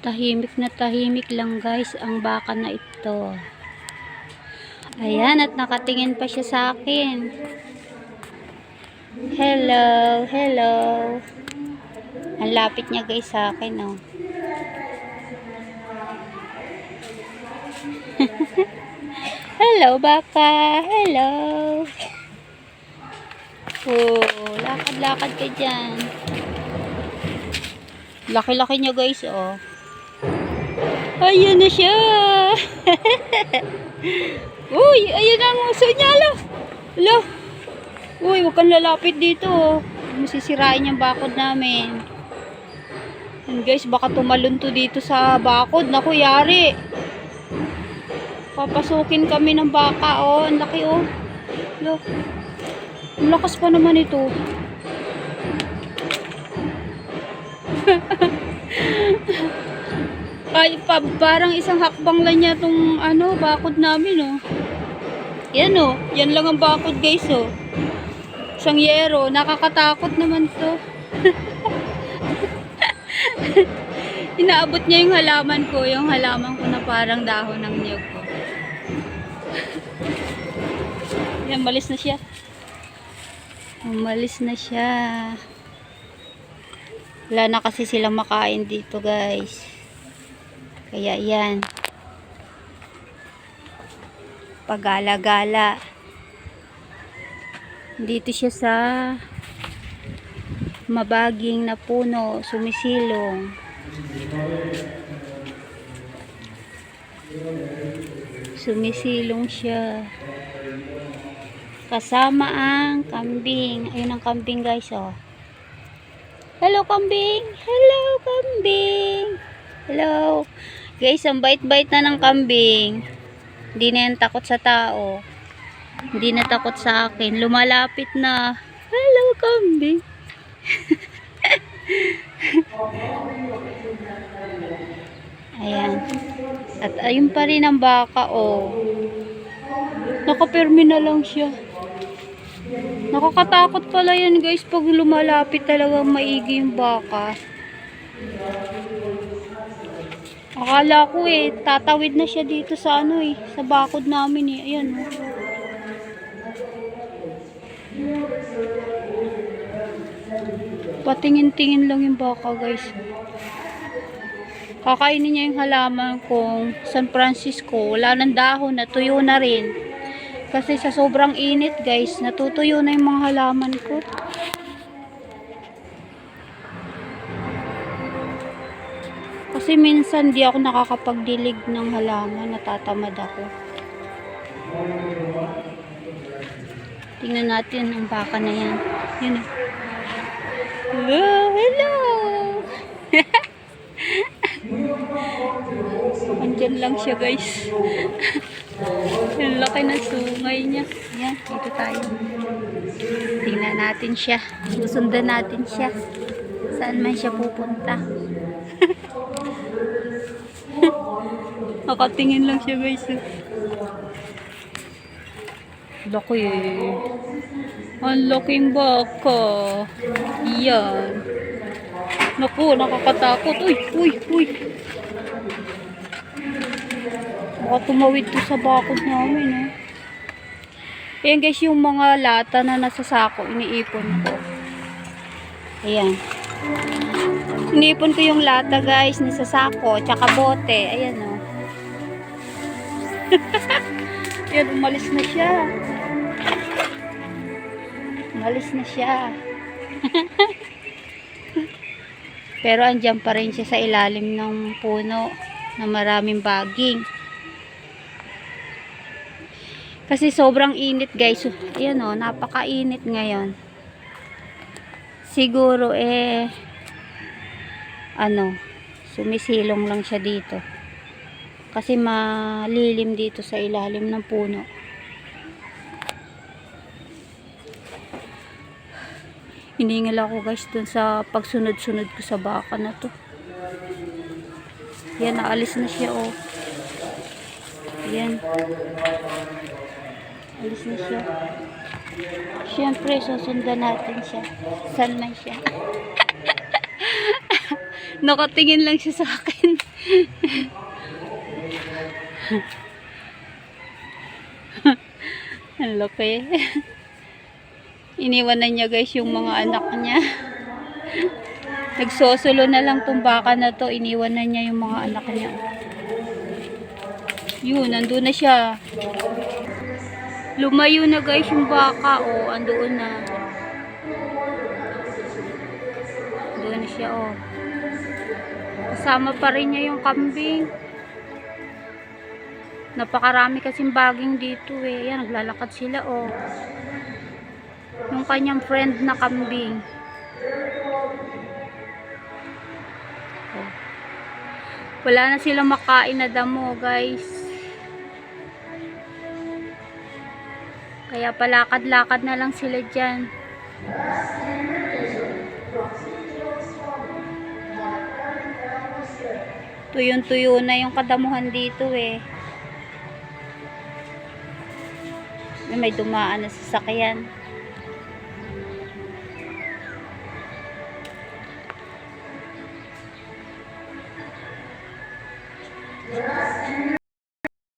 Tahimik na tahimik lang guys ang baka na ito. Ayan, at nakatingin pa siya sa akin. Hello, hello. Ang lapit niya guys sa akin, oh. Hello baka, hello. Oh, lakad-lakad ka dyan. Laki-laki niya guys, oh. Ayan na siya. Uy, ayan ang uso niya, lo. Lo. Uy, huwag kang lalapit dito, oh. Masisirain yung bakod namin. And guys, baka tumalon to dito sa bakod. Naku, yari. Papasukin kami ng baka, oh. Ang laki, oh. Lo. Ang lakas pa naman ito. Ay, parang isang hakbang lang niya tong ano, bakod namin, oh. Yan, oh. Yan lang ang bakod, guys, oh. Isang yero. Nakakatakot naman to. Inaabot niya yung halaman ko. Yung halaman ko na parang dahon ng niyog ko. Yan, malis na siya. Umalis na siya. Wala na kasi silang makain dito, guys. Kaya yan. Pagala-gala. Dito siya sa mabaging na puno, sumisilong. Sumisilong siya. Kasama ang kambing. Ayun ang kambing, guys, oh. Hello, kambing. Hello, kambing. Hello. Guys, ang bait-bait na ng kambing. Hindi na yan takot sa tao. Hindi na takot sa akin. Lumalapit na. Hello, kambing. Ayan. At ayun pa rin ang baka, oh. Nakapirmi na lang siya. Nakakatakot pala yan, guys, pag lumalapit talagang maigi yung baka. Akala ko tatawid na siya dito sa ano sa bakod namin Ayan, oh. Patingin-tingin lang yung baka, guys. Kakainin niya yung halaman kong San Francisco. Wala ng dahon, natuyo na rin. Kasi sa sobrang init, guys, natutuyo na yung mga halaman ko. Kasi minsan di ako nakakapagdilig ng halaman, natatamad ako. Tingnan natin ang baka na yan. Yun. Hello, hello. Andyan lang siya, guys. Ang laki ng sungay niya. Ayan, dito tayo. Tingnan natin siya. Susundan natin siya. Saan man siya pupunta. Nakatingin lang siya, guys. Laki Ang laking baka. Yan. Naku, nakakatakot. Uy, uy, uy. Baka tumawid to sa bakod namin, Ayan, guys, yung mga lata na nasa sako, iniipon ko. Ayan. Iniipon ko yung lata, guys, nasa sako, tsaka bote. Ayan, oh. Ayan, umalis na siya. Umalis na siya. Pero andyan pa rin siya sa ilalim ng puno na maraming baging. Kasi sobrang init, guys. Ayan, oh, napakainit ngayon. Siguro sumisilong lang siya dito. Kasi malilim dito sa ilalim ng puno. Hiningal ako, guys, dun sa pagsunod-sunod ko sa baka na to. Yan, naalis na siya, oh. Yan. Alis na siya. Siyempre, susundan natin siya. Saan man siya. Nakatingin lang siya sa akin. Ang laki. Iniwan na niya guys yung mga anak niya. Nagsosolo na lang tong baka na to. Iniwan na niya yung mga anak niya. Yun, nandun na siya. Lumayo na guys yung baka. Oh, andoon na. Doon na siya, oh. Kasama pa rin niya yung kambing. Napakarami kasing baging dito eh. Yan, naglalakad sila, oh. Yung kanyang friend na kambing. Oh. Wala na silang makain na damo, guys. Kaya palakad-lakad na lang sila dyan. Tuyong-tuyo na yung kadamuhan dito eh. May dumaan na sasakyan.